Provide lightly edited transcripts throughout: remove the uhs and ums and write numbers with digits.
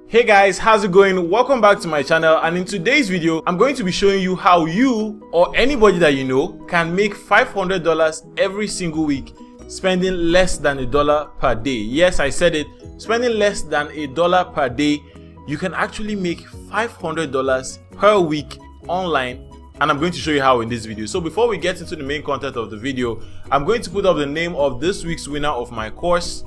Hey guys, how's it going? Welcome back to my channel, and in today's video I'm going to be showing you how you or anybody that you know can make $500 every single week spending less than $1 per day. Yes, I said it, spending less than $1 per day. You can actually make $500 per week online, and I'm going to show you how in this video. So before we get into the main content of the video, I'm going to put up the name of this week's winner of my course.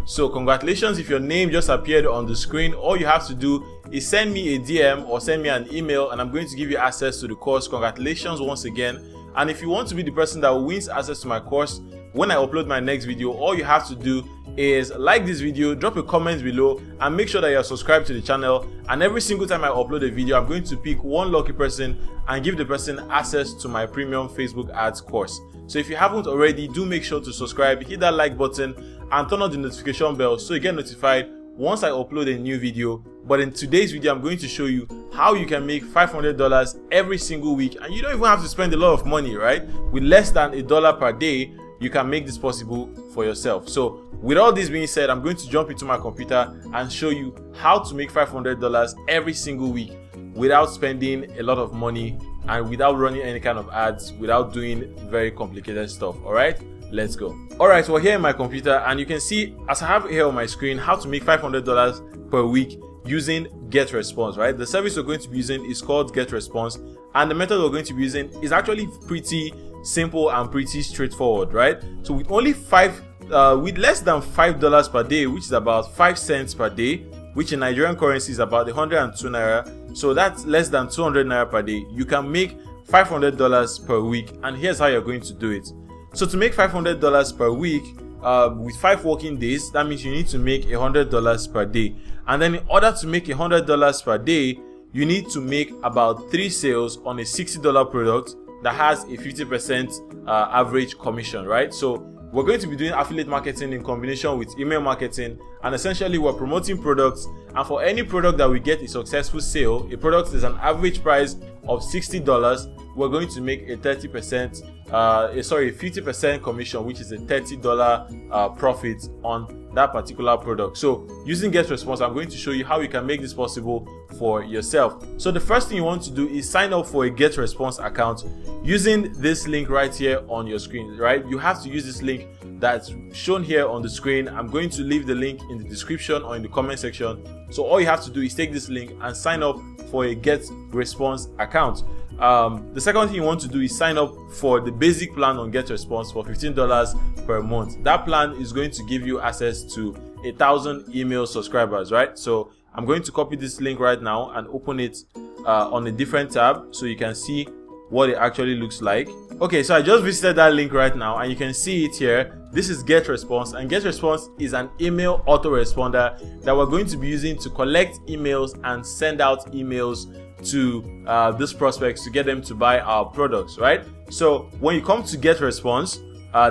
So congratulations if your name just appeared on the screen. All you have to do is send me a DM or send me an email, and I'm going to give you access to the course. Congratulations once again. And if you want to be the person that wins access to my course when I upload my next video, all you have to do is like this video, drop a comment below, and make sure that you're subscribed to the channel. And every single time I upload a video, I'm going to pick one lucky person and give the person access to my premium Facebook ads course. So if you haven't already, do make sure to subscribe, hit that like button, and turn on the notification bell so you get notified once I upload a new video. But in today's video, I'm going to show you how you can make $500 every single week, and you don't even have to spend a lot of money, right? With less than $1 per day, you can make this possible for yourself. So with all this being said, I'm going to jump into my computer and show you how to make $500 every single week without spending a lot of money and without running any kind of ads, without doing very complicated stuff. All right, let's go. All right, we're here in my computer, and you can see, as I have here on my screen, how to make $500 per week using GetResponse, right? The service we're going to be using is called GetResponse, and the method we're going to be using is actually pretty simple and pretty straightforward, right? So with only with less than $5 per day, which is about 5 cents per day, which in Nigerian currency is about 102 naira, so that's less than 200 naira per day, you can make $500 per week. And here's how you're going to do it. So to make $500 per week with 5 working days, that means you need to make $100 per day. And then in order to make $100 per day, you need to make about 3 sales on a $60 product that has a 50% average commission, right? So we're going to be doing affiliate marketing in combination with email marketing, and essentially we're promoting products, and for any product that we get a successful sale, a product is an average price of $60, we're going to make a 50% commission, which is a $30 profit on that particular product. So using GetResponse, I'm going to show you how you can make this possible for yourself. So the first thing you want to do is sign up for a GetResponse account using this link right here on your screen, right? You have to use this link that's shown here on the screen. I'm going to leave the link in the description or in the comment section. So all you have to do is take this link and sign up for a GetResponse account. The second thing you want to do is sign up for the basic plan on GetResponse for $15 per month. That plan is going to give you access to 1,000 email subscribers, right? So I'm going to copy this link right now and open it on a different tab so you can see what it actually looks like. Okay, so I just visited that link right now, and you can see it here. This is GetResponse, and GetResponse is an email autoresponder that we're going to be using to collect emails and send out emails to these prospects to get them to buy our products, right? So when you come to GetResponse,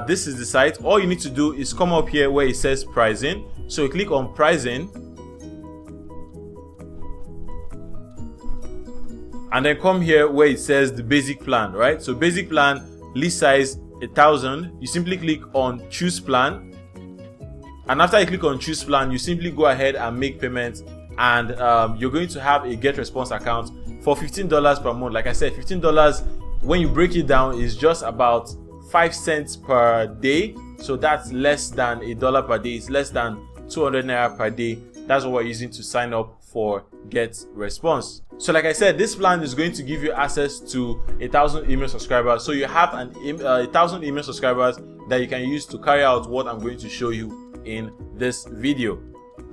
this is the site. All you need to do is come up here where it says pricing. So you click on pricing, and then come here where it says the basic plan, right? So basic plan, list size 1,000. You simply click on choose plan, and after you click on choose plan, you simply go ahead and make payments, and you're going to have a GetResponse account for $15 per month. Like I said, $15, when you break it down, is just about 5 cents per day. So that's less than $1 per day. It's less than 200 naira per day. That's what we're using to sign up for GetResponse. So like I said, this plan is going to give you access to 1,000 email subscribers. So you have 1,000 email subscribers that you can use to carry out what I'm going to show you in this video.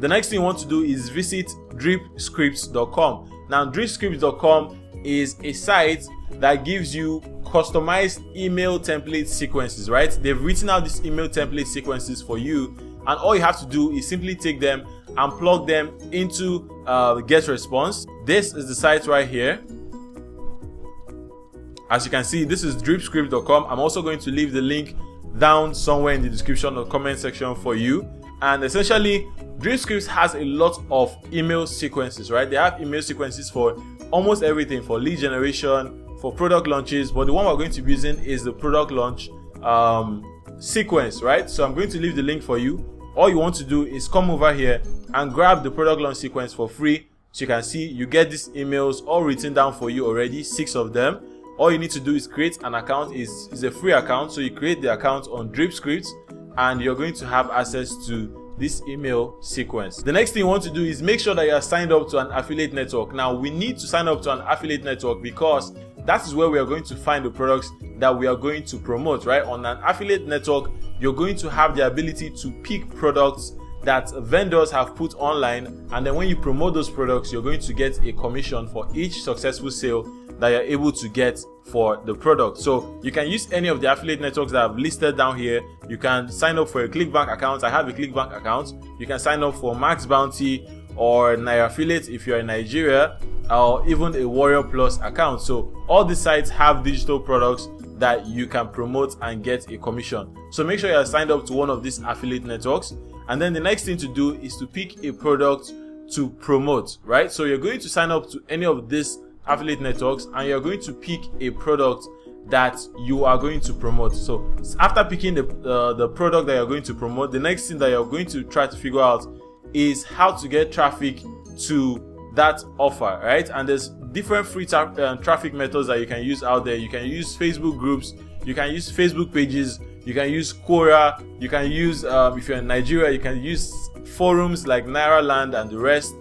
The next thing you want to do is visit dripscripts.com. Now dripscripts.com is a site that gives you customized email template sequences, right? They've written out these email template sequences for you, and all you have to do is simply take them and plug them into GetResponse. This is the site right here. As you can see, this is dripscripts.com. I'm also going to leave the link down somewhere in the description or comment section for you. And essentially, DripScripts has a lot of email sequences, right? They have email sequences for almost everything, for lead generation, for product launches, but the one we're going to be using is the product launch sequence, right? So I'm going to leave the link for you. All you want to do is come over here and grab the product launch sequence for free. So you can see you get these emails all written down for you already, 6 of them. All you need to do is create an account. It's a free account, so you create the account on DripScript and you're going to have access to this email sequence. The next thing you want to do is make sure that you are signed up to an affiliate network. Now we need to sign up to an affiliate network because that is where we are going to find the products that we are going to promote, right? On an affiliate network, you're going to have the ability to pick products that vendors have put online, and then when you promote those products, you're going to get a commission for each successful sale that you're able to get for the product. So you can use any of the affiliate networks that I've listed down here. You can sign up for a ClickBank account. I have a ClickBank account. You can sign up for Max Bounty or Naira Affiliate if you're in Nigeria, or even a Warrior Plus account. So all these sites have digital products that you can promote and get a commission. So make sure you are signed up to one of these affiliate networks. And then the next thing to do is to pick a product to promote, right? So you're going to sign up to any of these affiliate networks and you're going to pick a product that you are going to promote. So after picking the product that you're going to promote, the next thing that you're going to try to figure out is how to get traffic to that offer, right? And there's different free traffic methods that you can use out there. You can use Facebook groups, you can use Facebook pages, you can use Quora, you can use, if you're in Nigeria, you can use forums like Nairaland and the rest.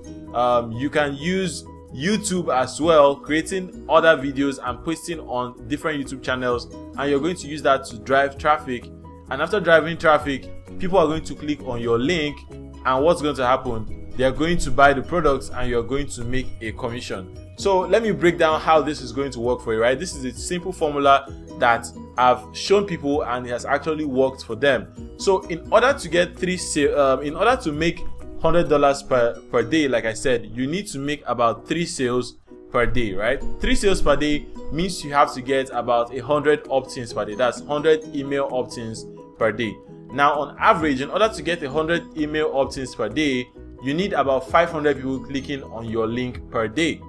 You can use YouTube as well, creating other videos and posting on different YouTube channels, and you're going to use that to drive traffic. And after driving traffic, people are going to click on your link, and what's going to happen? They are going to buy the products and you're going to make a commission. So let me break down how this is going to work for you, right? This is a simple formula that I've shown people and it has actually worked for them. So in order to get in order to make $100 per day, like I said, you need to make about 3 sales per day, right? 3 sales per day means you have to get about 100 opt-ins per day. That's 100 email opt-ins per day. Now on average, in order to get 100 email opt-ins per day, you need about 500 people clicking on your link per day.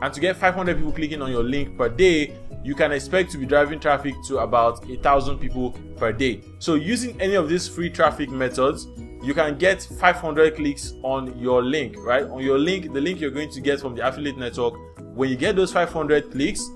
And to get 500 people clicking on your link per day, you can expect to be driving traffic to about 1,000 people per day. So using any of these free traffic methods, you can get 500 clicks on your link, right? On your link, the link you're going to get from the affiliate network, when you get those 500 clicks,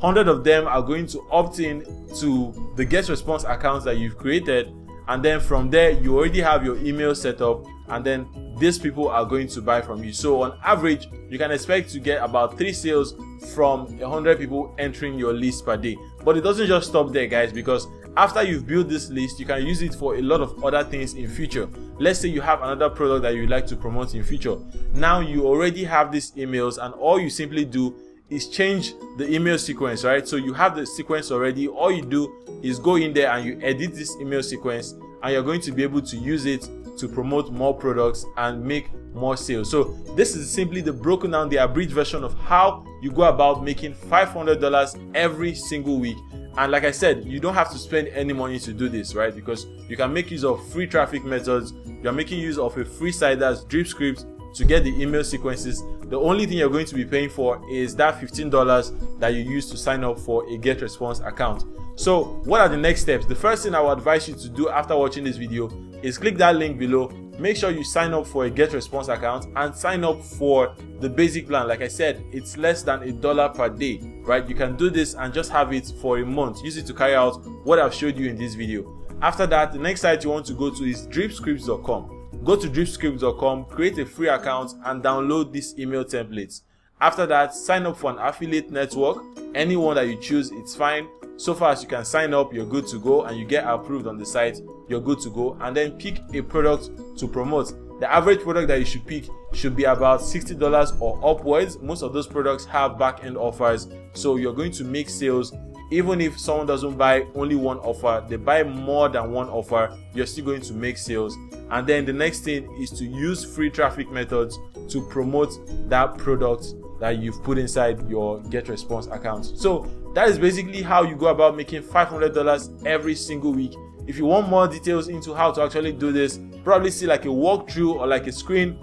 100 of them are going to opt in to the GetResponse accounts that you've created. And then from there, you already have your email set up, and then these people are going to buy from you. So on average, you can expect to get about 3 sales from 100 people entering your list per day. But it doesn't just stop there, guys, because after you've built this list, you can use it for a lot of other things in future. Let's say you have another product that you'd like to promote in future. Now you already have these emails, and all you simply do is change the email sequence, right? So you have the sequence already. All you do is go in there and you edit this email sequence, and you're going to be able to use it to promote more products and make more sales. So this is simply the broken down, the abridged version of how you go about making $500 every single week. And like I said, you don't have to spend any money to do this, right? Because you can make use of free traffic methods. You're making use of a free site that's DripScript to get the email sequences. The only thing you're going to be paying for is that $15 that you use to sign up for a GetResponse account. So what are the next steps? The first thing I would advise you to do after watching this video is click that link below. Make sure you sign up for a GetResponse account and sign up for the basic plan. Like I said, it's less than $1 per day, right? You can do this and just have it for a month. Use it to carry out what I've showed you in this video. After that, the next site you want to go to is dripscripts.com. Go to dripscripts.com, create a free account and download these email templates. After that, sign up for an affiliate network. Anyone that you choose, it's fine. So far as you can sign up, you're good to go, and you get approved on the site, you're good to go. And then pick a product to promote. The average product that you should pick should be about $60 or upwards. Most of those products have back-end offers, so you're going to make sales. Even if someone doesn't buy only one offer, they buy more than one offer, you're still going to make sales. And then the next thing is to use free traffic methods to promote that product that you've put inside your GetResponse account. So that is basically how you go about making $500 every single week. If you want more details into how to actually do this, probably see like a walkthrough or like a screen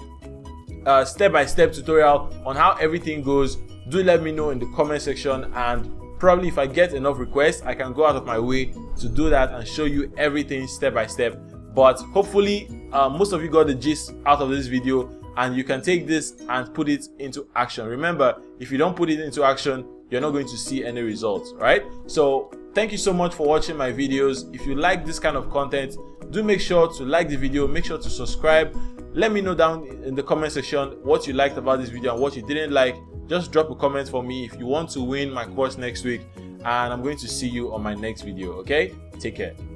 step-by-step tutorial on how everything goes, do let me know in the comment section, and probably if I get enough requests, I can go out of my way to do that and show you everything step by step. But hopefully most of you got the gist out of this video, and you can take this and put it into action. Remember, if you don't put it into action, you're not going to see any results, right? So thank you so much for watching my videos. If you like this kind of content, do make sure to like the video, make sure to subscribe. Let me know down in the comment section what you liked about this video and what you didn't like. Just drop a comment for me if you want to win my course next week, and I'm going to see you on my next video. Okay, take care.